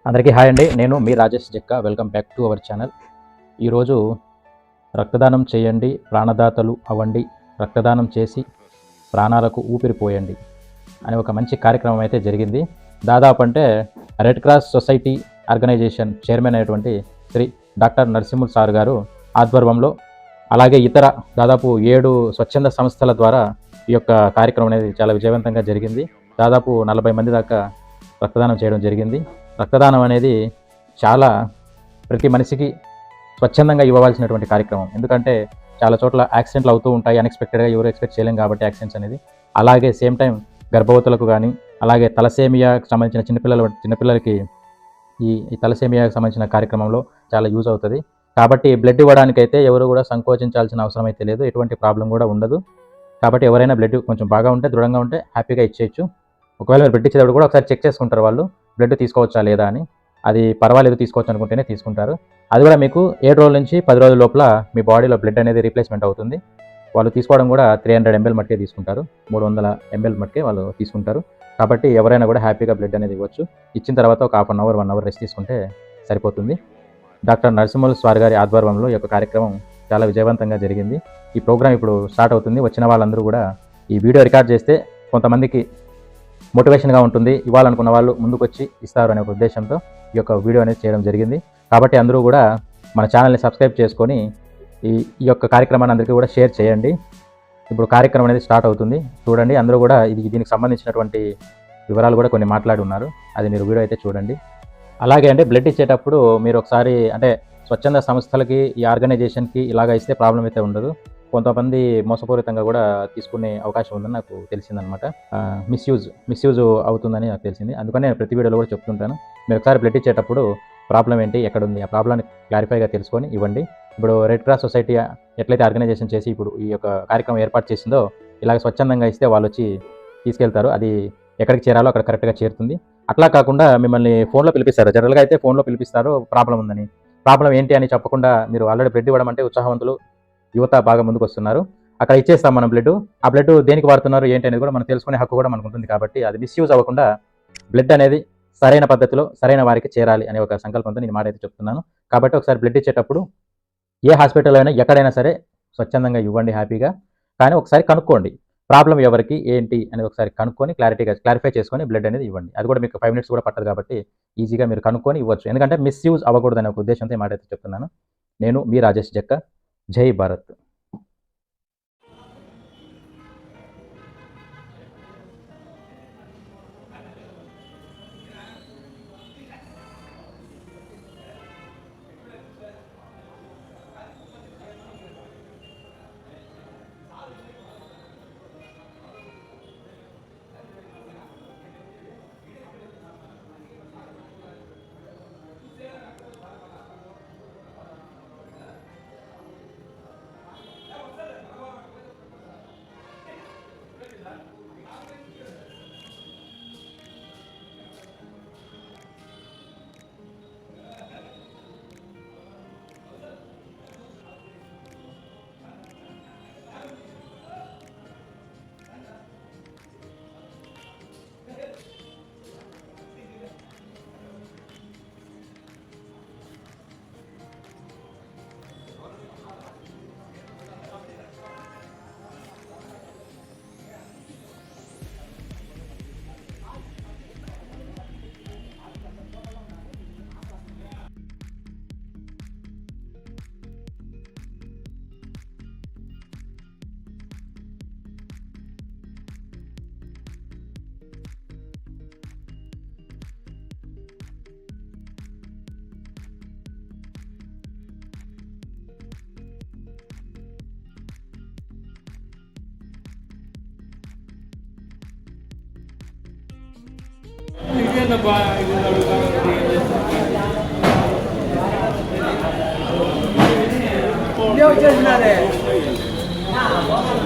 అందరికీ హాయ్ అండి. నేను మీ Rajesh Jekka. Welcome back to our channel. ఈరోజు రక్తదానం చేయండి, ప్రాణదాతలు అవ్వండి, రక్తదానం చేసి ప్రాణాలకు ఊపిరిపోయండి అనే ఒక మంచి కార్యక్రమం అయితే జరిగింది. దాదాపు అంటే red cross society organisation chairman అయినటువంటి శ్రీ డాక్టర్ నరసింహులు సార్ గారు ఆధ్వర్యంలో, అలాగే ఇతర దాదాపు 7 స్వచ్ఛంద సంస్థల ద్వారా ఈ యొక్క కార్యక్రమం అనేది చాలా విజయవంతంగా జరిగింది. దాదాపు 40 మంది దాకా రక్తదానం చేయడం జరిగింది. రక్తదానం అనేది చాలా ప్రతి మనిషికి స్వచ్ఛందంగా ఇవ్వవలసినటువంటి కార్యక్రమం. ఎందుకంటే చాలా చోట్ల యాక్సిడెంట్లు అవుతూ ఉంటాయి, అన్ఎక్స్పెక్టెడ్గా ఎవరు ఎక్స్పెక్ట్ చేయలేం కాబట్టి యాక్సిడెంట్స్ అనేది. అలాగే సేమ్ టైం గర్భవతులకు కానీ, అలాగే తలసేమియాకి సంబంధించిన చిన్నపిల్లలకి ఈ తలసేమియాకి సంబంధించిన కార్యక్రమంలో చాలా యూజ్ అవుతుంది. కాబట్టి బ్లడ్ ఇవ్వడానికైతే ఎవరు కూడా సంకోచించాల్సిన అవసరం అయితే లేదు, ఎటువంటి ప్రాబ్లం కూడా ఉండదు. కాబట్టి ఎవరైనా బ్లడ్ కొంచెం బాగా ఉంటే, దృఢంగా ఉంటే హ్యాపీగా ఇచ్చేయచ్చు. ఒకవేళ మీరు బ్లడ్ ఇచ్చేటప్పుడు కూడా ఒకసారి చెక్ చేసుకుంటారు వాళ్ళు, బ్లడ్ తీసుకోవచ్చా లేదా అని. అది పర్వాలేదు తీసుకోవచ్చు అనుకుంటేనే తీసుకుంటారు. అది కూడా మీకు 7 రోజుల నుంచి 10 రోజుల లోపల మీ బాడీలో బ్లడ్ అనేది రీప్లేస్మెంట్ అవుతుంది. వాళ్ళు తీసుకోవడం కూడా 300 ml మట్టికే తీసుకుంటారు, 300 ml మట్టికే వాళ్ళు తీసుకుంటారు. కాబట్టి ఎవరైనా కూడా హ్యాపీగా బ్లడ్ అనేది ఇవ్వచ్చు. ఇచ్చిన తర్వాత ఒక 1 అవర్ రెస్ట్ తీసుకుంటే సరిపోతుంది. డాక్టర్ నరసింహులు సార్ గారి ఆధ్వర్యంలో ఈ యొక్క కార్యక్రమం చాలా విజయవంతంగా జరిగింది. ఈ ప్రోగ్రామ్ ఇప్పుడు స్టార్ట్ అవుతుంది. వచ్చిన వాళ్ళందరూ కూడా ఈ వీడియో రికార్డ్ చేస్తే కొంతమందికి మోటివేషన్గా ఉంటుంది, ఇవ్వాలనుకున్న వాళ్ళు ముందుకు వచ్చి ఇస్తారు అనే ఒక ఉద్దేశంతో ఈ యొక్క వీడియో అనేది చేయడం జరిగింది. కాబట్టి అందరూ కూడా మన ఛానల్ని సబ్స్క్రైబ్ చేసుకొని ఈ యొక్క కార్యక్రమాన్ని అందరికీ కూడా షేర్ చేయండి. ఇప్పుడు కార్యక్రమం అనేది స్టార్ట్ అవుతుంది, చూడండి. అందరూ కూడా దీనికి సంబంధించినటువంటి వివరాలు కూడా కొన్ని మాట్లాడి ఉన్నారు, అది మీరు వీడియో అయితే చూడండి. అలాగే అంటే బ్లడ్ ఇచ్చేటప్పుడు మీరు ఒకసారి అంటే స్వచ్ఛంద సంస్థలకి, ఈ ఆర్గనైజేషన్కి ఇలాగ ఇస్తే ప్రాబ్లం అయితే ఉండదు. కొంతమంది మోసపూరితంగా కూడా తీసుకునే అవకాశం ఉందని నాకు తెలిసిందనమాట. మిస్యూజ్ అవుతుందని నాకు తెలిసింది. అందుకని నేను ప్రతి వీడియోలో కూడా చెప్తుంటాను, మీరు ఒకసారి బ్లడ్ ఇచ్చేటప్పుడు ప్రాబ్లం ఏంటి, ఎక్కడుంది, ఆ ప్రాబ్లమ్ని క్లారిఫైగా తెలుసుకొని ఇవ్వండి. ఇప్పుడు రెడ్ క్రాస్ సొసైటీ ఎట్లయితే ఆర్గనైజేషన్ చేసి ఇప్పుడు ఈ యొక్క కార్యక్రమం ఏర్పాటు చేసిందో, ఇలాగ స్వచ్ఛందంగా ఇస్తే వాళ్ళు వచ్చి తీసుకెళ్తారు. అది ఎక్కడికి చేరాలో అక్కడ కరెక్ట్గా చేరుతుంది. అట్లా కాకుండా మిమ్మల్ని ఫోన్లో పిలిపిస్తారు. జనరల్గా అయితే ఫోన్లో పిలిపిస్తారు ప్రాబ్లం ఉందని. ప్రాబ్లం ఏంటి అని చెప్పకుండా మీరు ఆల్రెడీ బ్లడ్ ఇవ్వడం అంటే ఉత్సాహవంతులు, యువత బాగా ముందుకు వస్తున్నారు. అక్కడ ఇచ్చేస్తాం మనం బ్లడ్. ఆ బ్లడ్ దేనికి వాడుతున్నారు ఏంటి అనేది కూడా మనం తెలుసుకునే హక్కు కూడా మనకు ఉంటుంది. కాబట్టి అది మిస్యూజ్ అవ్వకుండా బ్లడ్ అనేది సరైన పద్ధతిలో సరైన వారికి చేరాలి అనే ఒక సంకల్పంతో నేను మాట అయితే చెప్తున్నాను. కాబట్టి ఒకసారి బ్లడ్ ఇచ్చేటప్పుడు ఏ హాస్పిటల్లో అయినా ఎక్కడైనా సరే స్వచ్ఛందంగా ఇవ్వండి హ్యాపీగా. కానీ ఒకసారి కనుక్కోండి ప్రాబ్లం ఎవరికి ఏంటి అనేది, ఒకసారి కనుక్కొని క్లారిఫై చేసుకొని బ్లడ్ అనేది ఇవ్వండి. అది కూడా మీకు 5 minutes కూడా పట్టదు కాబట్టి ఈజీగా మీరు కనుక్కొని ఇవ్వచ్చు. ఎందుకంటే మిస్యూజ్ అవ్వకూడదు అనే ఒక ఉద్దేశంతో మాట అయితే చెప్తున్నాను. నేను మీ రాజేష్ జక్క. జై భారత్.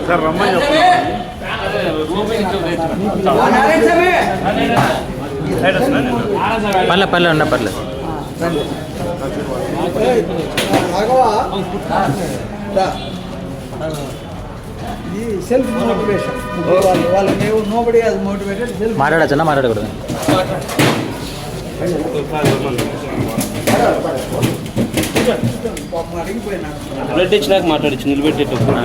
సార్ రమ్మని పర్లే ఉన్న పర్లేదు. Self motivation. వాళ్ళని నోబడి హాస్ మోటివేటెడ్. మాట్లాడచ్చా? మాట్లాడకూడదు. బ్లడ్ ఇచ్చినాక మాట్లాడచ్చు నిలబెట్టేటప్పుడు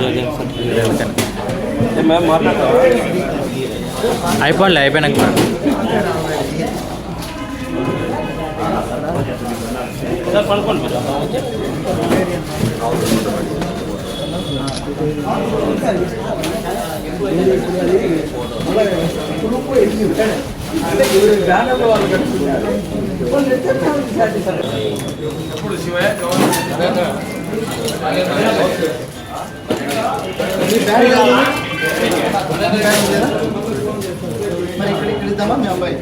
అయిపోయింది అయిపోయినాక సార్ పడుకోండి మరి ఇక్కడ ఇద్దామా మీ అబ్బాయి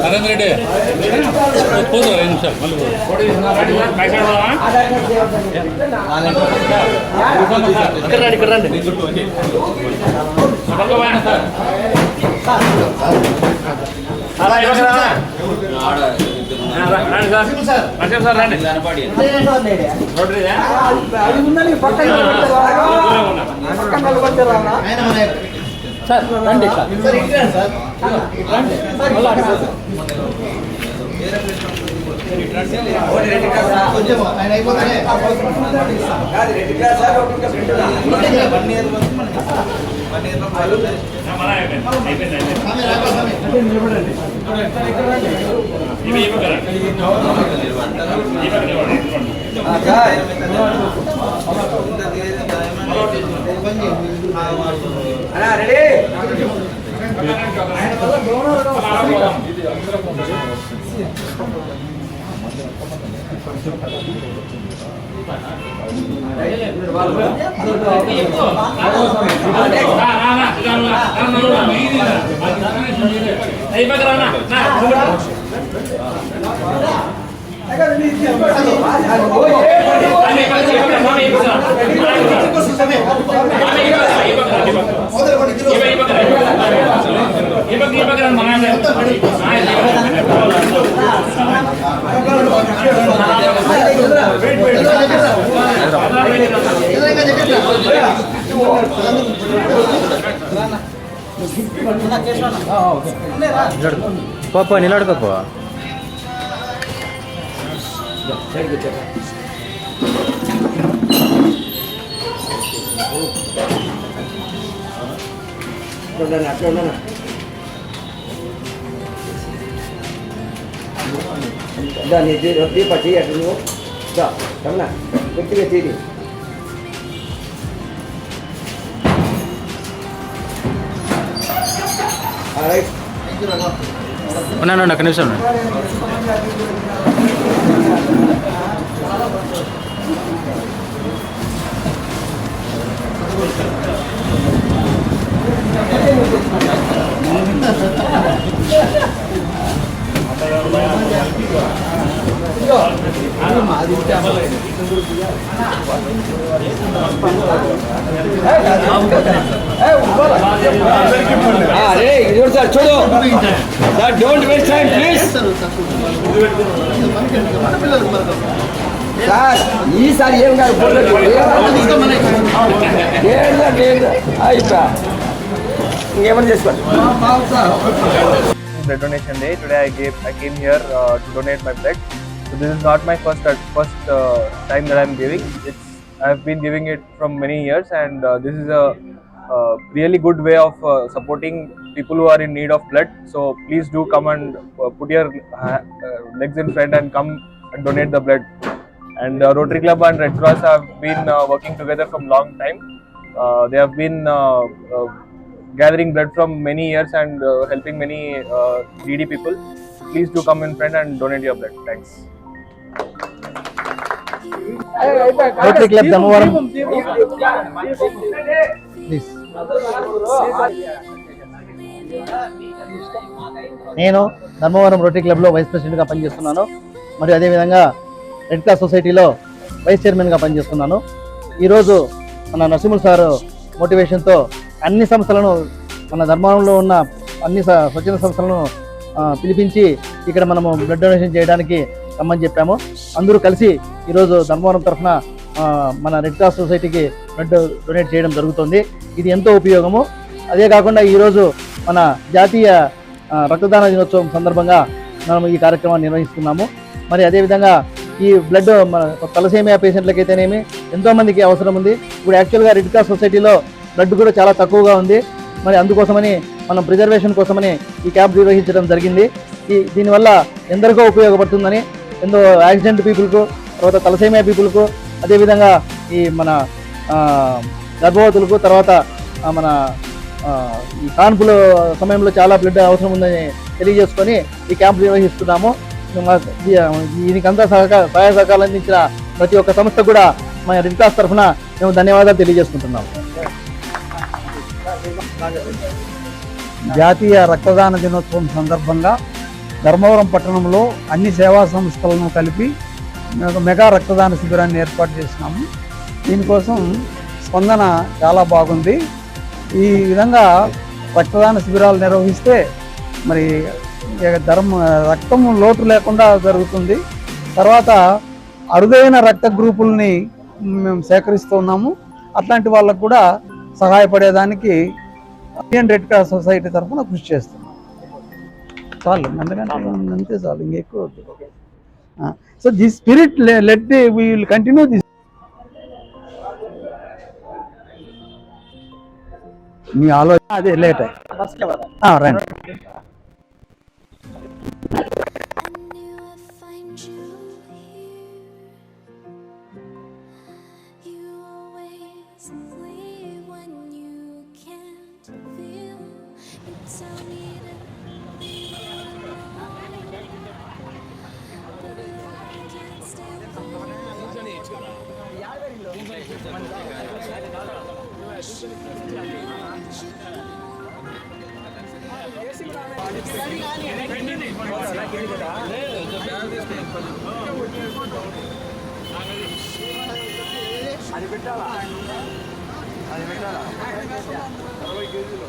నరేంద్ర రెడ్డి పోదు 2 నిమిషాలు మళ్ళీ ఇక్కడ రండి సార్ రండి సార్ కొంచెం ఆయన అయిపోతానే పో నిలబడుకోపో దాన్ని దీప చేయట్టు నువ్వు కన్నా గట్టిగా తీరి ఉన్నాను ఒక్క నిమిషం అరే ఇది సార్ చూడు sir don't waste time please sir ఈసారి ఏం కాదు అయిపోయా ఇంకేమని చేసుకోండి. Blood donation day. Today I came here to donate my blood. So this is not my first time that I'm giving. I've been giving it from many years, and this is a really good way of supporting people who are in need of blood. So please do come and put your legs in front and come and donate the blood. And Rotary Club and Red Cross have been working together from long time. They have been gathering blood from many years and helping many needy people. Please do come in front and donate your blood. Thanks. Rotary club Dharmavaram please. నేను Dharmavaram rotary క్లబ్లో vice ప్రెసిడెంట్గా పనిచేస్తున్నాను. మరియు అదేవిధంగా red cross సొసైటీలో vice చైర్మన్గా పనిచేస్తున్నాను. ఈరోజు మన నరసింహులు సారు మోటివేషన్తో అన్ని సంస్థలను మన ధర్మవరంలో ఉన్న అన్ని స్వచ్ఛంద సంస్థలను పిలిపించి ఇక్కడ మనము బ్లడ్ డొనేషన్ చేయడానికి రమ్మని చెప్పాము. అందరూ కలిసి ఈరోజు ధర్మవరం తరఫున మన రెడ్ క్రాస్ సొసైటీకి బ్లడ్ డొనేట్ చేయడం జరుగుతుంది. ఇది ఎంతో ఉపయోగము. అదే కాకుండా ఈరోజు మన జాతీయ రక్తదాన దినోత్సవం సందర్భంగా మనం ఈ కార్యక్రమాన్ని నిర్వహిస్తున్నాము. మరి అదేవిధంగా ఈ బ్లడ్ మన తలసేమియా పేషెంట్లకైతేనేమి ఎంతోమందికి అవసరం ఉంది. ఇప్పుడు యాక్చువల్గా రెడ్ క్రాస్ సొసైటీలో బ్లడ్ కూడా చాలా తక్కువగా ఉంది. మరి అందుకోసమని మనం ప్రిజర్వేషన్ కోసమని ఈ క్యాంప్ నిర్వహించడం జరిగింది. దీనివల్ల ఎందరికో ఉపయోగపడుతుందని, ఎంతో యాక్సిడెంట్ పీపుల్కు, తర్వాత తలసేమియా పీపుల్కు, అదేవిధంగా ఈ మన గర్భవతులకు, తర్వాత మన ఈ కాన్పుల సమయంలో చాలా బ్లడ్ అవసరం ఉందని తెలియజేసుకొని ఈ క్యాంప్ నిర్వహిస్తున్నాము. దీనికంతా సహాయ సహకారాలు అందించిన ప్రతి ఒక్క సంస్థ కూడా మన రెడ్ క్రాస్ తరఫున మేము ధన్యవాదాలు తెలియజేసుకుంటున్నాము. జాతీయ రక్తదాన దినోత్సవం సందర్భంగా ధర్మవరం పట్టణంలో అన్ని సేవా సంస్థలను కలిపి మెగా రక్తదాన శిబిరాన్ని ఏర్పాటు చేసినాము. దీనికోసం స్పందన చాలా బాగుంది. ఈ విధంగా రక్తదాన శిబిరాలు నిర్వహిస్తే మరి రక్తం లోటు లేకుండా జరుగుతుంది. తర్వాత అరుదైన రక్త గ్రూపుల్ని మేము సేకరిస్తూ ఉన్నాము. అట్లాంటి వాళ్ళకు కూడా సహాయపడేదానికి ఇండియన్ రెడ్ క్రాస్ సొసైటీ తరఫున కృషి చేస్తున్నాం. చాలు, అందుకంటే అంతే చాలు, ఇంకెక్కువ వద్దు. So this spirit let we will continue this. మీ ఆలోచన అదే లేట్ రండి. అది పెట్టాలా 60 కేజీలు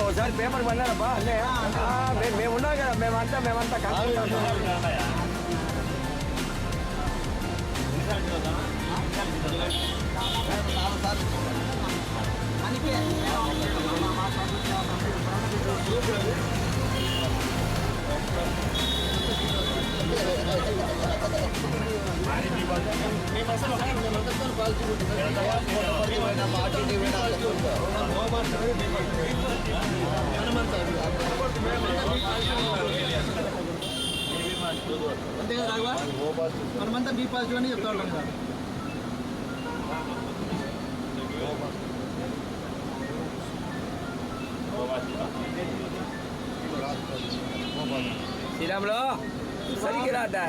ఒకసారి పేపర్ పడినారబ్బా అన్నీ మేము ఉన్నాం కదా, మేమంతా కలుసుకుంటాం. అంతే కదా రాఘవా, మనమంతా బీ పాజిటివ్ అని చెప్తా ఉంటాం కదా. శ్రీరాములో సరికి రాదా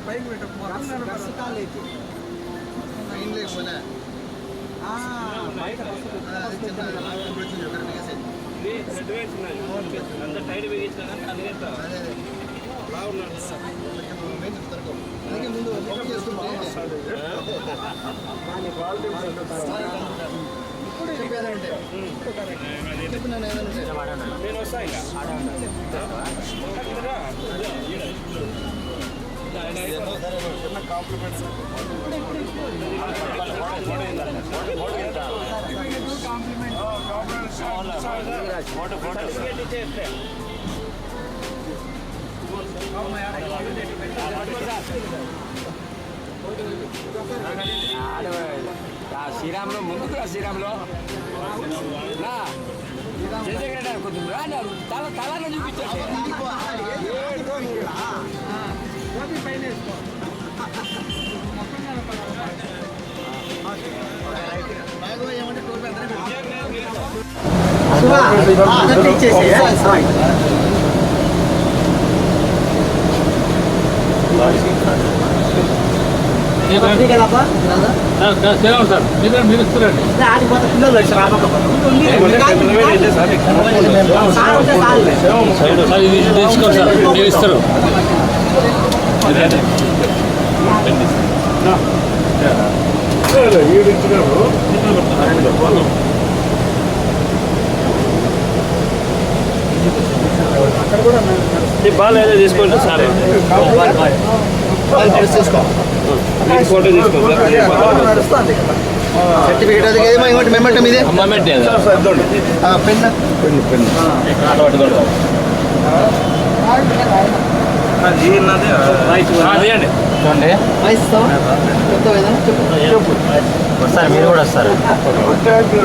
పైకి అంత టైట్ వేయించిన ఇప్పుడు చెప్పేదంటే నేను వస్తా ఇంకా కాంప్లిమెంట్స్ శ్రీరాములో ముందుకు రా, శ్రీరాములో జయశేఖర్ కొంచెం రాని తలని చూపించండి. బాల్ ఏదో తీసుకోండి సార్, ఫోటో తీసుకోండి సర్టిఫికేట్ అది ఇంకోటి మెమెంట్ మీదే పెన్ వస్తారు, మీరు కూడా వస్తారు.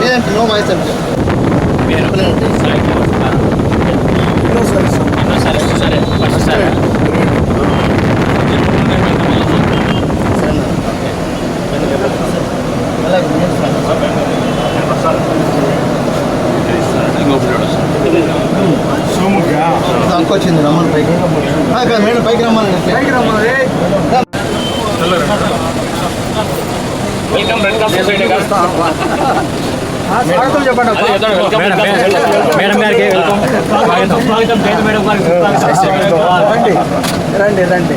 లేదంటే నో వాయిస్ అంటే సరే సరే వచ్చింది రమ్మని పైకి మేడం పైకి రమ్మని స్వాగతం చెప్పండి. మేడం గారికి రండి రండి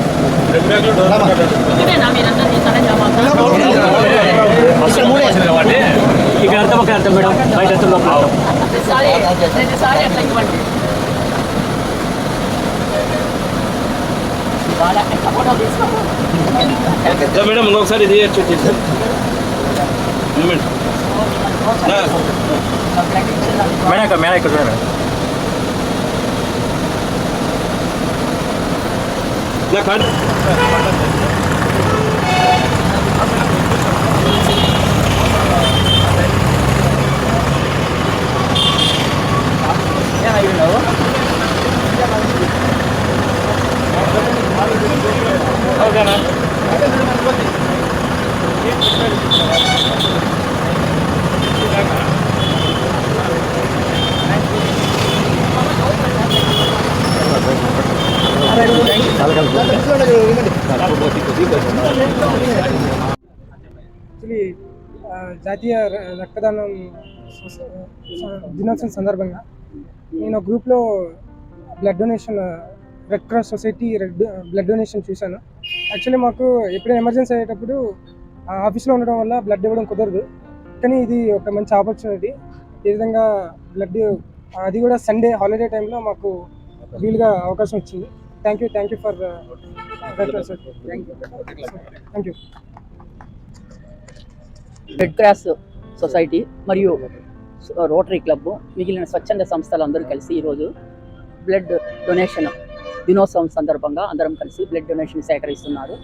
ఇక్కడ అర్థం ఒక అర్థం మేడం, బయట అర్థం లోపల మేడం ఇంకొకసారి ఇది మేడం ఇక్కడ చూడండి. నా కార్డు ఓకేనా? యాక్చువల్లీ జాతీయ రక్తదానం దినోత్సవం సందర్భంగా నేను గ్రూప్లో blood donation red cross society blood donation చూశాను. యాక్చువల్లీ మాకు ఎప్పుడైనా ఎమర్జెన్సీ అయ్యేటప్పుడు ఆఫీస్లో ఉండడం వల్ల బ్లడ్ ఇవ్వడం కుదరదు, కానీ ఇది ఒక మంచి ఆపర్చునిటీ. ఈ విధంగా బ్లడ్, అది కూడా సండే హాలిడే టైంలో మాకు వీలుగా అవకాశం వచ్చింది. Thank you for red cross. Thank you. Red cross society మరియు రోటరీ క్లబ్ మిగిలిన స్వచ్ఛంద సంస్థలు అందరూ కలిసి ఈరోజు బ్లడ్ డొనేషన్ దినోత్సవం సందర్భంగా అందరం కలిసి బ్లడ్ డొనేషన్ సేకరిస్తున్నారు.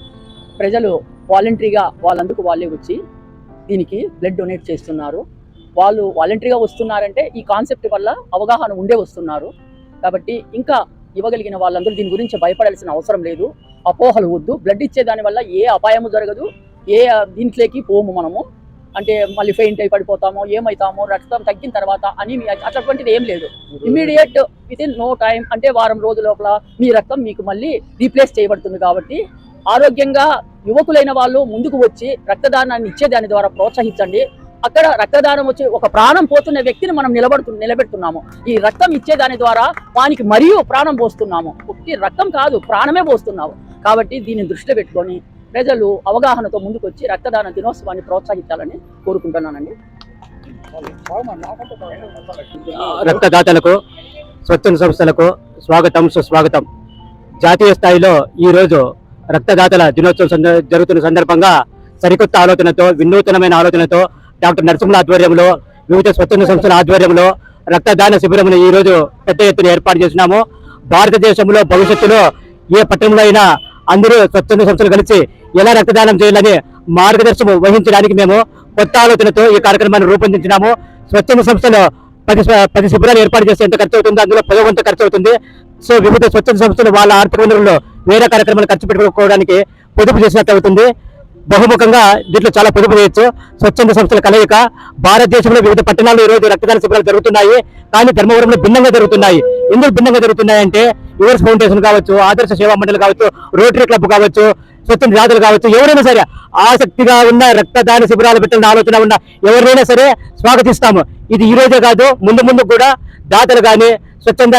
ప్రజలు వాలంటరీగా వాళ్ళందుకు వాళ్ళే వచ్చి దీనికి బ్లడ్ డొనేట్ చేస్తున్నారు. వాళ్ళు వాలంటరీగా వస్తున్నారంటే ఈ కాన్సెప్ట్ వల్ల అవగాహన ఉండే వస్తున్నారు. కాబట్టి ఇంకా ఇవ్వగలిగిన వాళ్ళందరూ దీని గురించి భయపడాల్సిన అవసరం లేదు, అపోహలు వద్దు. బ్లడ్ ఇచ్చే దానివల్ల ఏ అపాయము జరగదు, ఏ దీంట్లోకి పోము మనము, అంటే మళ్ళీ ఫెయింట్ అయి పడిపోతామో ఏమవుతామో రక్తం తగ్గిన తర్వాత అని అటువంటిది ఏం లేదు. Immediate within no time, అంటే వారం రోజుల లోపల మీ రక్తం మీకు మళ్ళీ రీప్లేస్ చేయబడుతుంది. కాబట్టి ఆరోగ్యంగా యువకులైన వాళ్ళు ముందుకు వచ్చి రక్తదానాన్ని ఇచ్చేదాని ద్వారా ప్రోత్సహించండి. అక్కడ రక్తదానం వచ్చి ఒక ప్రాణం పోతున్న వ్యక్తిని మనం నిలబెడుతున్నాము. ఈ రక్తం ఇచ్చేదాని ద్వారా వానికి మరియు ప్రాణం పోస్తున్నాము. ఒకటి రక్తం కాదు, ప్రాణమే పోస్తున్నాము. కాబట్టి దీన్ని దృష్టిలో పెట్టుకొని ప్రజలు అవగాహనతో ముందుకు వచ్చి రక్తదాన దినోత్సవాన్ని ప్రోత్సహించాలని కోరుకుంటున్నానండి. రక్తదాతలకు, స్వచ్ఛంద సంస్థలకు స్వాగతం, సుస్వాగతం. జాతీయ స్థాయిలో ఈరోజు రక్తదాతల దినోత్సవం జరుగుతున్న సందర్భంగా సరికొత్త ఆలోచనతో, వినూతనమైన ఆలోచనతో డాక్టర్ నరసింహుల ఆధ్వర్యంలో, వివిధ స్వచ్ఛంద సంస్థల ఆధ్వర్యంలో రక్తదాన శిబిరమును ఈ రోజు పెద్ద ఎత్తున ఏర్పాటు చేసినాము. భారతదేశంలో భవిష్యత్తులో ఏ పట్టణంలో అయినా అందరూ స్వచ్ఛంద సంస్థలు కలిసి ఎలా రక్తదానం చేయాలని మార్గదర్శనం వహించడానికి మేము కొత్త ఆలోచనతో ఈ కార్యక్రమాన్ని రూపొందించినాము. స్వచ్ఛంద సంస్థలు 10 శిబిరాలు ఏర్పాటు చేస్తే ఎంత ఖర్చు అవుతుందో అందులో 10 వంతు ఖర్చు అవుతుంది. సో వివిధ స్వచ్ఛంద సంస్థలు వాళ్ళ ఆర్థిక వనరుల్లో వేరే కార్యక్రమాలు ఖర్చు పెట్టుకోవడానికి పొదుపు చేసినట్టు అవుతుంది. బహుముఖంగా దీంట్లో చాలా పొదుపు చేయొచ్చు. స్వచ్ఛంద సంస్థల కలయిక భారతదేశంలో వివిధ పట్టణాల్లో ఈరోజు రక్తదాన శిబిరాలు జరుగుతున్నాయి. కానీ ధర్మవరంలో భిన్నంగా జరుగుతున్నాయి. ఎందుకు భిన్నంగా జరుగుతున్నాయంటే యువర్స్ ఫౌండేషన్ కావచ్చు, ఆదర్శ సేవా మండలి కావచ్చు, రోటరీ క్లబ్ కావచ్చు, స్వచ్ఛంద జాతులు కావచ్చు, ఎవరైనా సరే ఆసక్తిగా ఉన్న రక్తదాన శిబిరాలు పెట్టాలని ఆలోచన ఉన్న ఎవరినైనా సరే స్వాగతిస్తాము. ఇది ఈ రోజే కాదు, ముందు ముందు కూడా దాతలు కానీ స్వచ్ఛంద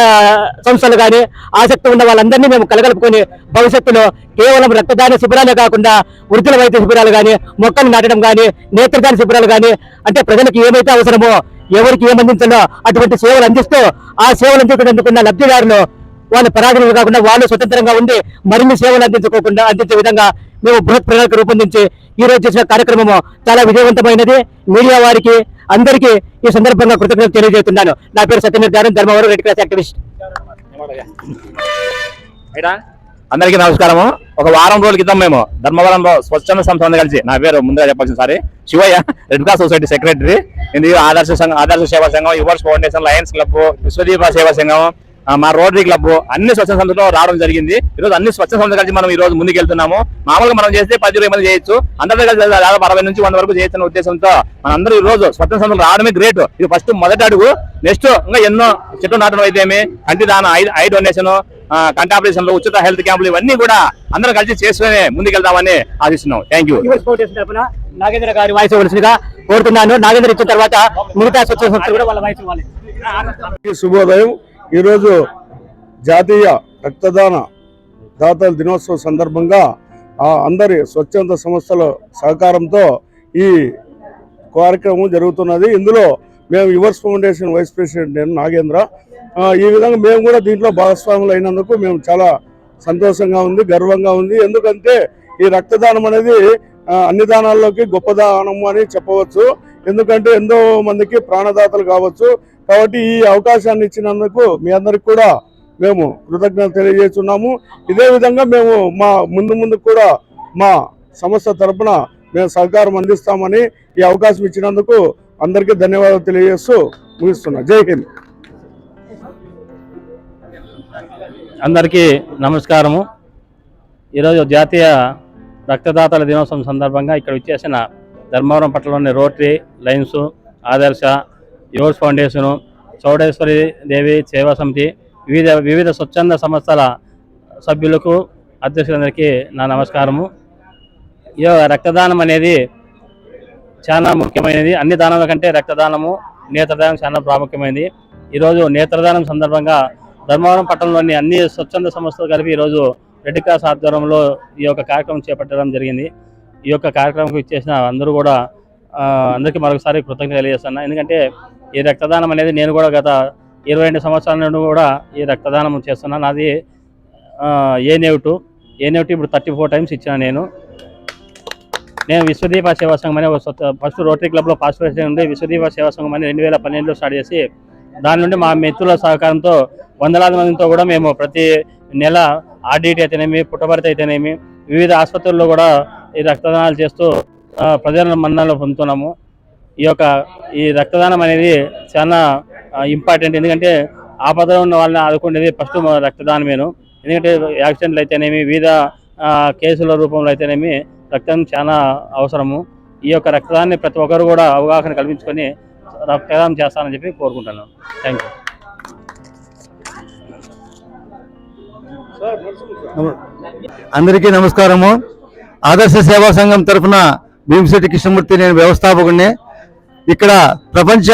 సంస్థలు కానీ ఆసక్తి ఉన్న వాళ్ళందరినీ మేము కలగలుపుకొని భవిష్యత్తులో కేవలం రక్తదాన శిబిరాలే కాకుండా వృద్ధుల వైద్య శిబిరాలు కానీ, మొక్కలు నాటడం కానీ, నేత్రదాన శిబిరాలు కానీ, అంటే ప్రజలకు ఏమైతే అవసరమో ఎవరికి ఏమందించాలో అటువంటి సేవలు అందిస్తూ ఆ సేవలు అందించుకున్న లబ్ధిదారులు వాళ్ళ పరాధీనలు కాకుండా వాళ్ళు స్వతంత్రంగా ఉండి మరిన్ని సేవలు అందించే విధంగా మేము బృహత్ ప్రణాళిక రూపొందించి ఈ రోజు చేసిన కార్యక్రమము చాలా విజయవంతమైనది. మీడియా వారికి అందరికీ ఈ సందర్భంగా కృతజ్ఞతలు తెలియజేస్తున్నాను. నా పేరు సత్యనిర్ధారణ, ధర్మవరం రెడ్ క్రాస్ యాక్టివిస్ట్. అందరికీ నమస్కారము. ఒక వారం రోజుల క్రితం మేము ధర్మవరంలో స్వచ్ఛంద సంస్థ కలిసి, నా పేరు ముందుగా చెప్పాల్సిన sorry Shivayya, Red cross Society secretary, Adarsha Seva Sangham, Yours Foundation, Lions Club, Vishwadeepa Seva Sangham, మా రోటరీ క్లబ్ అన్ని స్వచ్ఛంద సంస్థలో రావడం జరిగింది. ఈరోజు అన్ని స్వచ్ఛంద సంస్థలు కలిసి మనం ఈ రోజు ముందుకు వెళ్తున్నాము. మామూలుగా మనం చేస్తే 10-20 మంది చేయొచ్చు, అందరితో కలిసి దాదాపు 60 నుంచి 100 వరకు చేయొచ్చన్న ఉద్దేశంతో మనందరూ ఈ రోజు స్వచ్ఛంద సంస్థలు రావడమే గ్రేట్. ఇది ఫస్ట్ మొదటి అడుగు. నెక్స్ట్ ఇంకా ఎన్నో చెట్టు నాటడం అయితేమి, కంటి దాన, ఐ డొనేషన్, కంటి ఆపరేషన్లు, ఉచిత హెల్త్ క్యాంపులు ఇవన్నీ కూడా అందరం కలిసి చేసుకుని ముందుకెళ్తామని ఆశిస్తున్నాం. Thank you. నాగేంద్ర గారి వాయిస్ ఇవ్వాల్సిందిగా కోరుతున్నాను. నాగేంద్ర ఇచ్చిన తర్వాత మిగతా స్వచ్ఛంద సంస్థలు కూడా వాళ్ళ వాయిస్ ఇవ్వాలి. శుభోదయం. ఈరోజు జాతీయ రక్తదాన దాతల దినోత్సవం సందర్భంగా అందరి స్వచ్ఛంద సంస్థల సహకారంతో ఈ కార్యక్రమం జరుగుతున్నది. ఇందులో మేము యువర్స్ ఫౌండేషన్ వైస్ ప్రెసిడెంట్ నేను నాగేంద్ర. ఈ విధంగా మేము కూడా దీంట్లో భాగస్వాములు అయినందుకు మేము చాలా సంతోషంగా ఉంది, గర్వంగా ఉంది. ఎందుకంటే ఈ రక్తదానం అనేది అన్ని దానాల్లోకి గొప్ప దానం అని చెప్పవచ్చు. ఎందుకంటే ఎంతో మందికి ప్రాణదాతలు కావచ్చు. కాబట్టి ఈ అవకాశాన్ని ఇచ్చినందుకు మీ అందరికి కూడా మేము కృతజ్ఞతలు తెలియజేస్తున్నాము. ఇదే విధంగా మేము మా ముందు కూడా మా సంస్థ తరపున మేము సహకారం అందిస్తామని ఈ అవకాశం ఇచ్చినందుకు అందరికీ ధన్యవాదాలు తెలియజేస్తూ ముగిస్తున్నా. జై హింద్. అందరికీ నమస్కారము. ఈరోజు జాతీయ రక్తదాతల దినోత్సవం సందర్భంగా ఇక్కడ వచ్చేసిన ధర్మవరం పట్టణంలోని రోటరీ, లయన్స్, ఆదర్శ, యువర్స్ ఫౌండేషను, చౌడేశ్వరి దేవి సేవా సమితి, వివిధ స్వచ్ఛంద సంస్థల సభ్యులకు, అధ్యక్షులందరికీ నా నమస్కారము. ఈ రక్తదానం అనేది చాలా ముఖ్యమైనది. అన్ని దానాల కంటే రక్తదానము, నేత్రదానం చాలా ప్రాముఖ్యమైనది. ఈరోజు నేత్రదానం సందర్భంగా ధర్మవరం పట్టణంలోని అన్ని స్వచ్ఛంద సంస్థలు కలిపి ఈరోజు రెడ్ క్రాస్ ఆధ్వర్యంలో ఈ యొక్క కార్యక్రమం చేపట్టడం జరిగింది. ఈ యొక్క కార్యక్రమంకి ఇచ్చేసిన అందరూ కూడా అందరికీ మరొకసారి కృతజ్ఞతలు తెలియజేస్తున్నా. ఎందుకంటే ఈ రక్తదానం అనేది నేను కూడా గత 22 సంవత్సరాల నుండి కూడా ఈ రక్తదానం చేస్తున్నాను. నాది ఏ నెగిటివ్ ఇప్పుడు 34 టైమ్స్ ఇచ్చిన. నేను విశ్వదీప సేవా సంఘం అనే ఫస్ట్ రోటరీ క్లబ్లో పాస్ట్ ప్రెసిడెంట్ ఉండి విశ్వదీప సేవా సంఘం అని 2012లో స్టార్ట్ చేసి దాని నుండి మా మిత్రుల సహకారంతో వందలాది మందితో కూడా మేము ప్రతి నెల ఆర్డిటీ అయితేనేమి, పుట్టభర్తి అయితేనేమి వివిధ ఆసుపత్రుల్లో కూడా ఈ రక్తదానాలు చేస్తూ ప్రజల మన్ననలు పొందుతున్నాము. ఈ రక్తదానం అనేది చాలా ఇంపార్టెంట్. ఎందుకంటే ఆపదలో ఉన్న వాళ్ళని ఆదుకునేది ఫస్ట్ రక్తదానమేను. ఎందుకంటే యాక్సిడెంట్లు అయితేనేమి, వివిధ కేసుల రూపంలో అయితేనేమి రక్తం చాలా అవసరము. ఈ యొక్క రక్తదానాన్ని ప్రతి ఒక్కరు కూడా అవగాహన కల్పించుకొని రక్తదానం చేస్తానని చెప్పి కోరుకుంటున్నాను. Thank you. అందరికీ నమస్కారము. ఆదర్శ సేవా సంఘం తరఫున భీమశెట్టి కృష్ణమూర్తి, నేను వ్యవస్థాపకుడిని. ఇక్కడ ప్రపంచ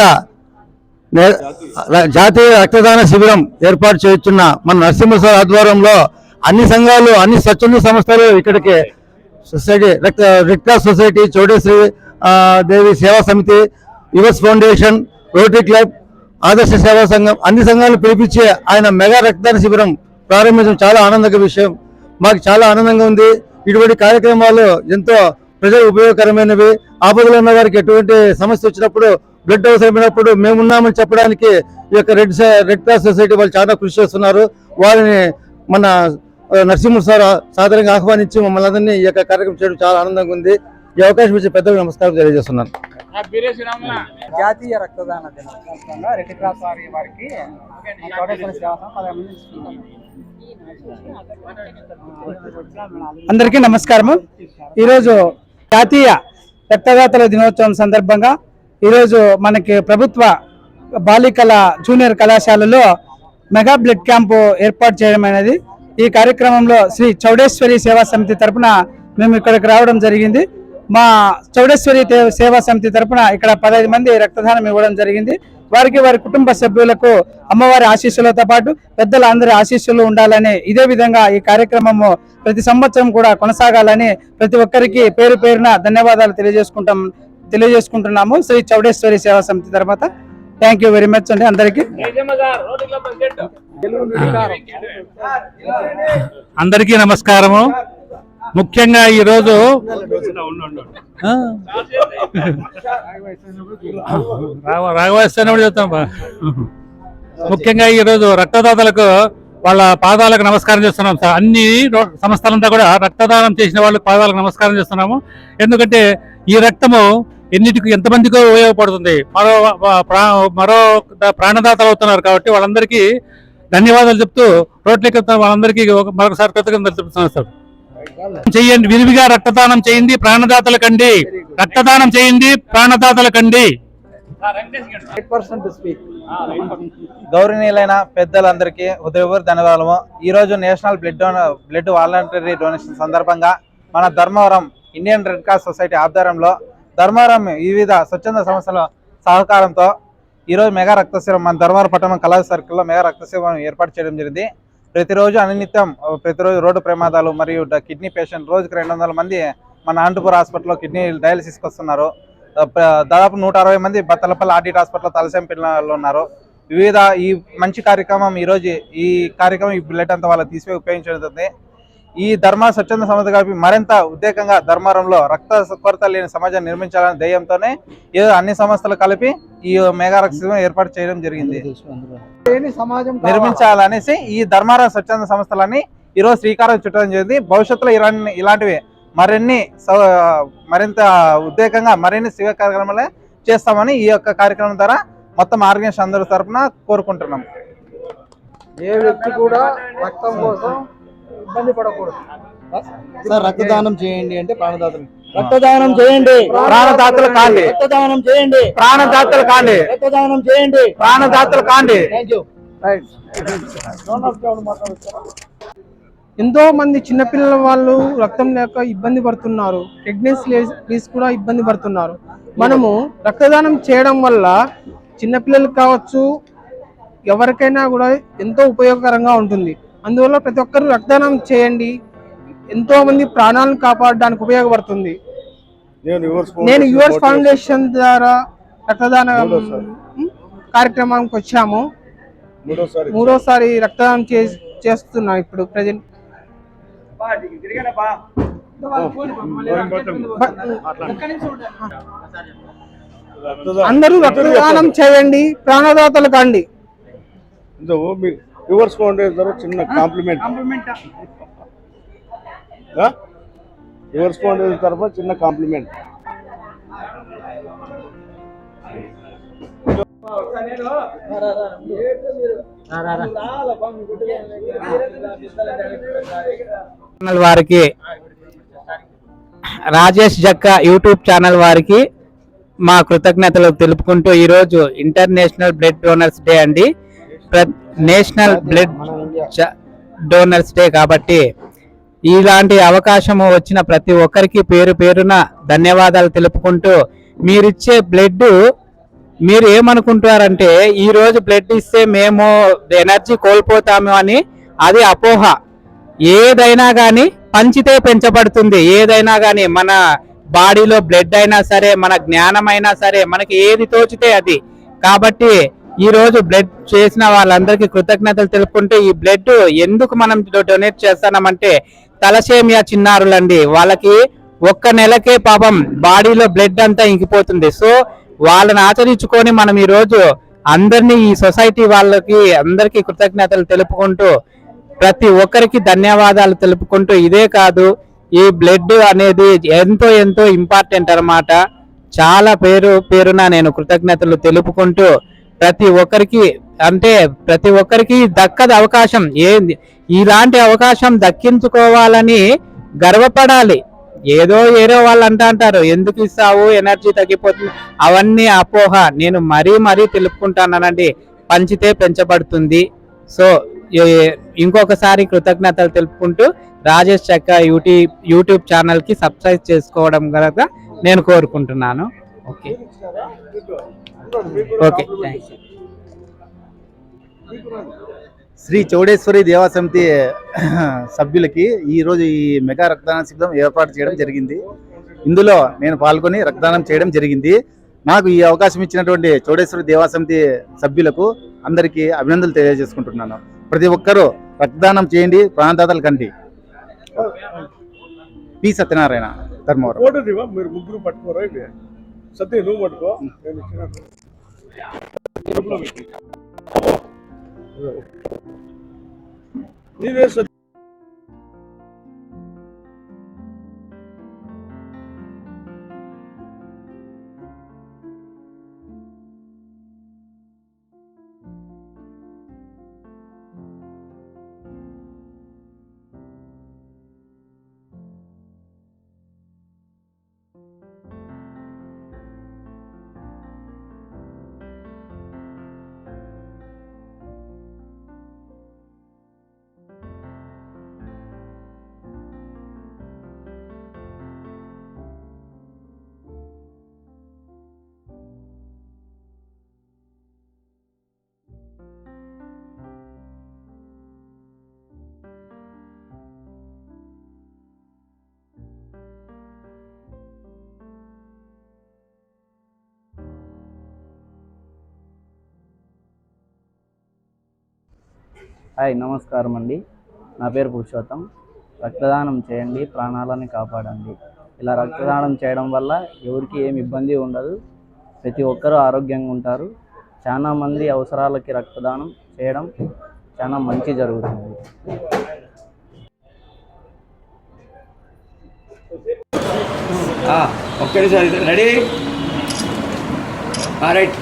జాతీయ రక్తదాన శిబిరం ఏర్పాటు చేస్తున్న మన నరసింహ సార్ ఆధ్వర్యంలో అన్ని సంఘాలు, అన్ని స్వచ్ఛంద సంస్థలు ఇక్కడికి society, Red cross Society, Chowdeshwari Devi Seva Samithi, yours foundation, rotary club, ఆదర్శ సేవా సంఘం అన్ని సంఘాలను పిలిపించి ఆయన మెగా రక్తదాన శిబిరం ప్రారంభించడం చాలా ఆనందకర విషయం. మాకు చాలా ఆనందంగా ఉంది. ఇటువంటి కార్యక్రమాలు ఎంతో ప్రజలు ఉపయోగకరమైనవి. ఆపదలో ఉన్న వారికి ఎటువంటి సమస్య వచ్చినప్పుడు, బ్లడ్ అవసరమైనప్పుడు మేమున్నామని చెప్పడానికి ఈ యొక్క రెడ్ క్రాస్ సొసైటీ వాళ్ళు చాలా కృషి చేస్తున్నారు. వారిని మన నరసింహ సార్ సాధారణంగా ఆహ్వానించి మమ్మల్ని అందరినీ ఈ యొక్క కార్యక్రమం చేయడం చాలా ఆనందంగా ఉంది. ఈ అవకాశం ఇచ్చే పెద్దలకు నమస్కారం తెలియజేస్తున్నాను. జాతీయ రక్తదాన దినోత్సవంగా రెడ్ క్రాస్ వారికి అందరికీ నమస్కారము. ఈరోజు జాతీయ రక్తదాతల దినోత్సవం సందర్భంగా ఈరోజు మనకి ప్రభుత్వ బాలికల జూనియర్ కళాశాలలో మెగా బ్లడ్ క్యాంపు ఏర్పాటు చేయడం అనేది, ఈ కార్యక్రమంలో శ్రీ చౌడేశ్వరి సేవా సమితి తరపున మేము ఇక్కడికి రావడం జరిగింది. మా చౌడేశ్వరి సేవా సమితి తరపున ఇక్కడ 15 మంది రక్తదానం ఇవ్వడం జరిగింది. వారికి వారి కుటుంబ సభ్యులకు అమ్మవారి ఆశీస్సులతో పాటు పెద్దల అందరి ఆశీస్సులు ఉండాలని, ఇదే విధంగా ఈ కార్యక్రమము ప్రతి సంవత్సరం కూడా కొనసాగాలని ప్రతి ఒక్కరికి పేరు పేరున ధన్యవాదాలు తెలియజేసుకుంటున్నాము శ్రీ చౌడేశ్వరి సేవా సమితి తర్వాత. థ్యాంక్ యూ వెరీ మచ్ అండి అందరికీ. అందరికీ నమస్కారము. ముఖ్యంగా ఈరోజు రాఘవేశ్వర చెప్తాం. ముఖ్యంగా ఈరోజు రక్తదాతలకు వాళ్ళ పాదాలకు నమస్కారం చేస్తున్నాం సార్. అన్ని సంస్థలంతా కూడా రక్తదానం చేసిన వాళ్ళకి పాదాలకు నమస్కారం చేస్తున్నాము. ఎందుకంటే ఈ రక్తము ఎంతమందికో ఉపయోగపడుతుంది. మరో ప్రాణదాతలు అవుతున్నారు కాబట్టి వాళ్ళందరికీ ధన్యవాదాలు చెప్తూ రోడ్లకి వాళ్ళందరికీ మరొకసారి కృతజ్ఞతలు తెలుపుతున్నాను సార్. చేయండి, విరివిగా రక్తదానం చేయండి, ప్రాణదాతల కండి. రక్తదానం చేయండి, ప్రాణదాతల కండి. గౌరవనీయులైన పెద్దలందరికీ హృదయపూర్వక ధన్యవాదాలు. ఈరోజు నేషనల్ బ్లడ్ వాలంటరీ డొనేషన్ సందర్భంగా మన Dharmavaram Indian Red cross society ఆధ్వర్యంలో ధర్మవరం వివిధ స్వచ్ఛంద సంస్థల సహకారంతో ఈరోజు మెగా రక్తశిబిరం మన ధర్మవరం పట్టణం కళా సర్కిల్లో మెగా రక్తశిబిరం ఏర్పాటు చేయడం జరిగింది. ప్రతిరోజు ప్రతిరోజు రోడ్డు ప్రమాదాలు మరియు కిడ్నీ పేషెంట్ రోజుకి 200 మంది మన అనంతపురం హాస్పిటల్లో కిడ్నీ డయాలసిస్కి వస్తున్నారు. దాదాపు 160 మంది బత్తలపల్లి ఆర్డిట్ హాస్పిటల్లో తలసేమ పిల్లలు ఉన్నారు. వివిధ ఈ మంచి కార్యక్రమం ఈరోజు ఈ బ్లడ్ అంతా వాళ్ళకి తీసిపోయి ఉపయోగించబడుతుంది. ఈ ధర్మ స్వచ్ఛంద సంస్థ కలిపి మరింత ఉద్రేకంగా ధర్మవరంలో రక్త కొరత లేని సమాజం నిర్మించాలనే ధ్యేయంతోనే అన్ని సంస్థలు కలిపి ఈ మెగా రక్తశిబిరం ఏర్పాటు చేయడం జరిగింది. నిర్మించాలనేసి ఈ ధర్మవరం స్వచ్ఛంద సంస్థలని ఈరోజు శ్రీకారం చుట్టడం జరిగింది. భవిష్యత్తులో ఇలాంటివి మరింత ఉద్రేకంగా మరిన్ని సేవా కార్యక్రమాలే చేస్తామని ఈ యొక్క కార్యక్రమం ద్వారా మొత్తం ఆర్గనైజేషన్ అందరి తరఫున కోరుకుంటున్నాం. ఏ వ్యక్తి కూడా రక్తం కోసం ఇబ్బంది పడకూడదు. రక్తదానం చేయండి అంటే ప్రాణదాతలు రక్తదానం చేయండి, ప్రాణదాతలు కాండి. రక్తదానం చేయండి, ప్రాణదాతలు కాండి. రక్తదానం చేయండి, ప్రాణదాతలు కాండి. ఎంతో మంది చిన్నపిల్లల వాళ్ళు రక్తం లేక ఇబ్బంది పడుతున్నారు. ప్రెగ్నెన్సీ కూడా ఇబ్బంది పడుతున్నారు. మనము రక్తదానం చేయడం వల్ల చిన్నపిల్లలకు కావచ్చు ఎవరికైనా కూడా ఎంతో ఉపయోగకరంగా ఉంటుంది. అందువల్ల ప్రతి ఒక్కరు రక్తదానం చేయండి. ఎంతో మంది ప్రాణాలను కాపాడడానికి ఉపయోగపడుతుంది. నేను యువర్స్ ఫౌండేషన్ ద్వారా రక్తదాన కార్యక్రమానికి వచ్చాము. మూడోసారి రక్తదానం చేస్తున్నా ఇప్పుడు ప్రజెంట్. అందరూ రక్తదానం చేయండి, ప్రాణదాతలు కాండి. యువర్స్ ఫౌండేషన్ చిన్న కాంప్లిమెంట్, యువర్స్ ఫౌండేషన్ తరఫున చిన్న కాంప్లిమెంట్. వారికి రాజేష్ జక్కా యూట్యూబ్ ఛానల్ వారికి మా కృతజ్ఞతలు తెలుపుకుంటూ ఈరోజు ఇంటర్నేషనల్ బ్లడ్ డోనర్స్ డే అండి. నేషనల్ బ్లడ్ డోనర్స్ డే కాబట్టి ఇలాంటి అవకాశము వచ్చిన ప్రతి ఒక్కరికి పేరు పేరున ధన్యవాదాలు తెలుపుకుంటూ, మీరిచ్చే బ్లడ్ మీరు ఏమనుకుంటారంటే ఈ రోజు బ్లడ్ ఇస్తే మేము ఎనర్జీ కోల్పోతాము అని, అది అపోహ. ఏదైనా కానీ పంచితే పెంచబడుతుంది. ఏదైనా కానీ మన బాడీలో బ్లడ్ అయినా సరే, మన జ్ఞానం అయినా సరే, మనకి ఏది తోచితే అది. కాబట్టి ఈ రోజు బ్లడ్ చేసిన వాళ్ళందరికీ కృతజ్ఞతలు తెలుపుకుంటూ, ఈ బ్లడ్ ఎందుకు మనం డొనేట్ చేస్తున్నామంటే తలసేమియా చిన్నారులండి, వాళ్ళకి 1 నెలకే పాపం బాడీలో బ్లడ్ అంతా ఇంకిపోతుంది. సో వాళ్ళని ఆచరించుకొని మనం ఈ రోజు అందరినీ, ఈ సొసైటీ వాళ్ళకి అందరికీ కృతజ్ఞతలు తెలుపుకుంటూ, ప్రతి ఒక్కరికి ధన్యవాదాలు తెలుపుకుంటూ, ఇదే కాదు ఈ బ్లడ్ అనేది ఎంతో ఎంతో ఇంపార్టెంట్ అన్నమాట. చాలా పేరున నేను కృతజ్ఞతలు తెలుపుకుంటూ ప్రతి ఒక్కరికి దక్కది అవకాశం ఇలాంటి అవకాశం దక్కించుకోవాలని గర్వపడాలి. ఏదో వాళ్ళు అంటారు ఎందుకు ఇస్తావు, ఎనర్జీ తగ్గిపోతుంది, అవన్నీ అపోహ. నేను మరీ తెలుపుకుంటానండి, పంచితే పెంచబడుతుంది. సో ఇంకొకసారి కృతజ్ఞతలు తెలుపుకుంటూ రాజేష్ చెక్క యూట్యూబ్ ఛానల్ కి సబ్స్క్రైబ్ చేసుకోవడం కనుక నేను కోరుకుంటున్నాను. Okay thanks. శ్రీ చౌడేశ్వరి దేవా సమితి సభ్యులకి ఈరోజు ఈ మెగా రక్తదాన శిబిరం ఏర్పాటు చేయడం జరిగింది. ఇందులో నేను పాల్గొని రక్తదానం చేయడం జరిగింది. నాకు ఈ అవకాశం ఇచ్చినటువంటి చౌడేశ్వరి దేవా సమితి సభ్యులకు అందరికీ అభినందనలు తెలియజేసుకుంటున్నాను. ప్రతి ఒక్కరూ రక్తదానం చేయండి, ప్రాణదాతలు కండి. పి సత్యనారాయణ, ధర్మవరం. మీరు ముగ్గురు పట్టుకోరా, సత్య నువ్వు పట్టుకో. నీవే హాయ్, నమస్కారం అండి. నా పేరు పురుషోత్తం. రక్తదానం చేయండి, ప్రాణాలను కాపాడండి. ఇలా రక్తదానం చేయడం వల్ల ఎవరికి ఏమి ఇబ్బంది ఉండదు, ప్రతి ఒక్కరూ ఆరోగ్యంగా ఉంటారు. చాలా మంది అవసరాలకి రక్తదానం చేయడం చాలా మంచి జరుగుతుంది. ఒక్కసారి రెడీ, రైట్.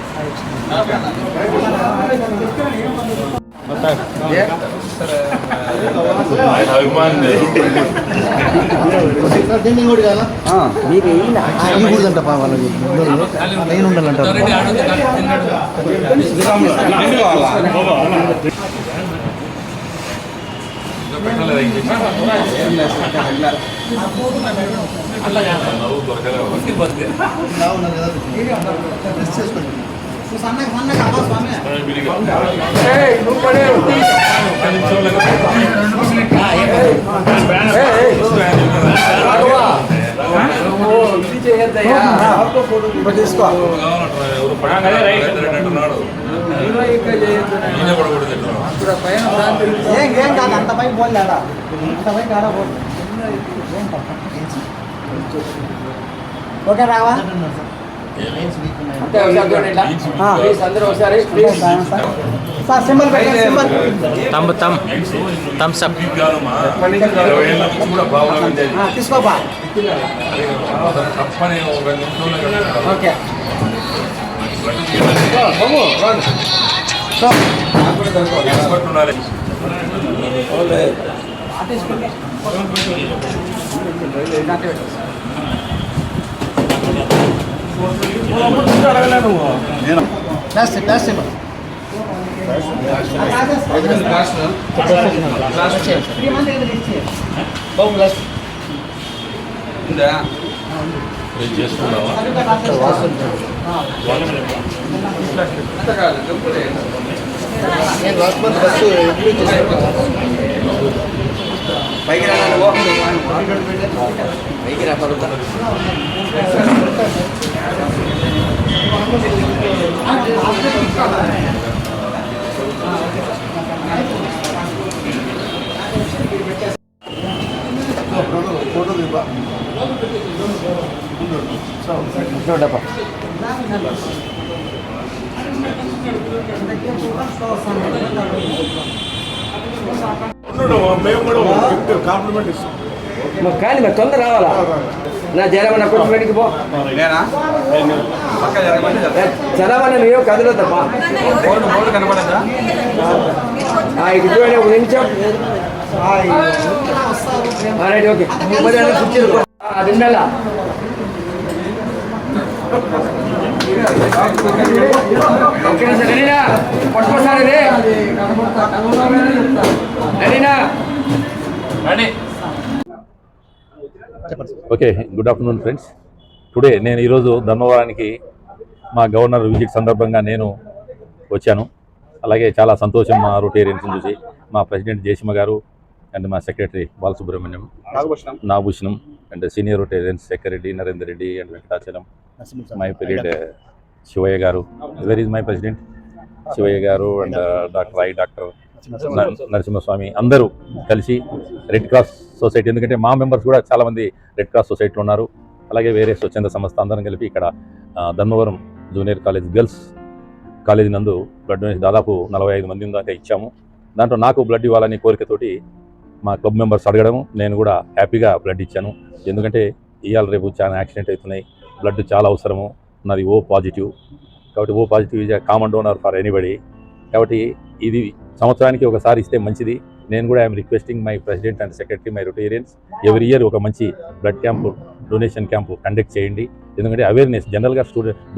ఓకే రావా, అందరూ ఒకసారి తీసుకోబా. ఓకే పైకి రా, పైకి రా. ఫోటో దిబ్బా మేము కూడా కాంప్లిమెంట్ ఇస్తాం. కానీ మరి తొందర రావాలా. నా జరమన్న కొంచెం వెనక్కి పో చదవని నువ్వు కథలో తప్ప ఇటు చూడండి ఒక నిమిషం రైట్ ఓకే కూర్చోరు అది ఉండాలా ఓకే సార్ రెడీనా పట్టుకోసారి రే రెడీనా ready. Okay, good afternoon friends. Today నేను ఈరోజు ధర్మవరానికి మా గవర్నర్ విజిట్ సందర్భంగా నేను వచ్చాను. అలాగే చాలా సంతోషం మా రోటేరియన్స్ చూసి, మా ప్రెసిడెంట్ జయసింహ గారు అండ్ మా secretary Balasubrahmanyam Nagabhushanam and senior Rotarians secretary Narender Reddy and Venkatachalam, my period Shivayya garu, where is my president Shivayya garu and doctor Narasimhaswamy అందరూ కలిసి రెడ్ క్రాస్ సొసైటీ, ఎందుకంటే మా మెంబర్స్ కూడా చాలామంది రెడ్ క్రాస్ సొసైటీలో ఉన్నారు. అలాగే వేరే స్వచ్ఛంద సంస్థ అందరం కలిపి ఇక్కడ Dharmavaram junior college girls college నందు బ్లడ్ డొనేషన్ దాదాపు 45 మంది దాకా ఇచ్చాము. దాంట్లో నాకు బ్లడ్ ఇవ్వాలని కోరికతోటి మా క్లబ్ మెంబర్స్ అడగడము, నేను కూడా హ్యాపీగా బ్లడ్ ఇచ్చాను. ఎందుకంటే ఇవాళ రేపు చాలా యాక్సిడెంట్ అవుతున్నాయి, బ్లడ్ చాలా అవసరము. నాది O పాజిటివ్, కాబట్టి O positive is common donor for anybody. కాబట్టి ఇది సంవత్సరానికి ఒకసారి ఇస్తే మంచిది. నేను కూడా I'm requesting my president and secretary, my Rotarians, every year ఒక మంచి blood camp, donation camp conduct చేయండి. ఎందుకంటే అవేర్నెస్ జనరల్గా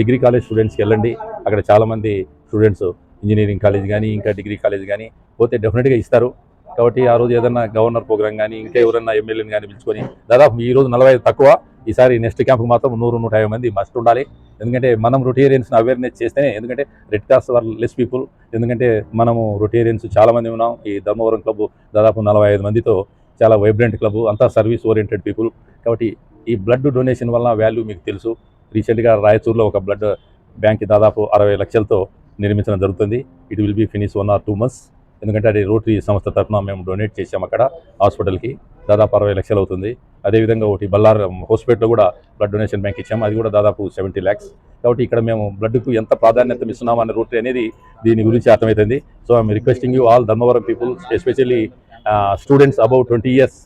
డిగ్రీ కాలేజ్ స్టూడెంట్స్కి వెళ్ళండి, అక్కడ చాలామంది స్టూడెంట్స్ ఇంజనీరింగ్ కాలేజ్ కానీ ఇంకా డిగ్రీ కాలేజ్ కానీ పోతే డెఫినెట్గా ఇస్తారు. కాబట్టి ఆ రోజు ఏదన్నా గవర్నర్ ప్రోగ్రామ్ కానీ ఇంకా ఎవరన్నా ఎమ్మెల్యేని కానీ పిలుచుకొని దాదాపు ఈ రోజు 45 తక్కువ, ఈసారి నెక్స్ట్ క్యాంప్కి మాత్రం 100-150 మంది మస్ట్ ఉండాలి. ఎందుకంటే మనం రొటేరియన్స్ని అవేర్నెస్ చేస్తేనే, ఎందుకంటే రెడ్ క్రాస్ వర్ లెస్ పీపుల్, ఎందుకంటే మనము రొటేరియన్స్ చాలామంది ఉన్నాం. ఈ ధర్మవరం క్లబ్ దాదాపు 45 మందితో చాలా వైబ్రెంట్ క్లబ్, అంతా సర్వీస్ ఓరియంటెడ్ పీపుల్. కాబట్టి ఈ బ్లడ్ డొనేషన్ వల్ల వాల్యూ మీకు తెలుసు. రీసెంట్గా రాయచూరులో ఒక బ్లడ్ బ్యాంక్ దాదాపు 60 లక్షలతో నిర్మించడం జరుగుతుంది. It will be finish 1 or 2 months. ఎందుకంటే అది రోటరీ సంస్థ తరఫున మేము డొనేట్ చేసాం అక్కడ హాస్పిటల్కి, దాదాపు 60 లక్షలు అవుతుంది. అదేవిధంగా ఒకటి బల్లారం హాస్పిటల్లో కూడా బ్లడ్ డొనేషన్ బ్యాంక్ ఇచ్చాము, అది కూడా దాదాపు 70 lakhs. కాబట్టి ఇక్కడ మేము బ్లడ్కు ఎంత ప్రాధాన్యత ఇస్తున్నాం అనే రోటరీ అనేది దీని గురించి అర్థమవుతుంది. So I'm requesting you all Dharmavaram people, especially students above 20 years,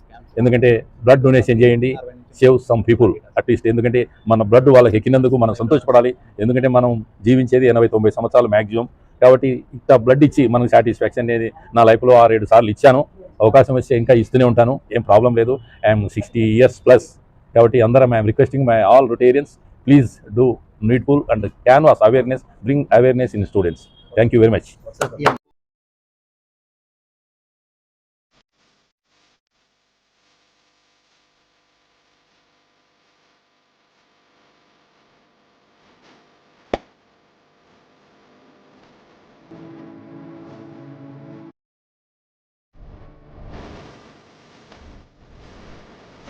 ఎందుకంటే బ్లడ్ డొనేషన్ చేయండి, సేవ్ సమ్ పీపుల్ అట్లీస్ట్. ఎందుకంటే మన బ్లడ్ వాళ్ళకి ఎక్కినందుకు మనం సంతోషపడాలి. ఎందుకంటే మనం జీవించేది 80-90 సంవత్సరాలు మ్యాక్సిమం. కాబట్టి ఇంత బ్లడ్ ఇచ్చి మనకు సాటిస్ఫాక్షన్ అనేది నా లైఫ్లో 6-7 సార్లు ఇచ్చాను. అవకాశం వస్తే ఇంకా ఇస్తూనే ఉంటాను, ఏం ప్రాబ్లం లేదు. I'm 60 years plus. కాబట్టి అందరం I'm requesting my all Rotarians, please do needful and canvas awareness, bring awareness in students. Thank you very much.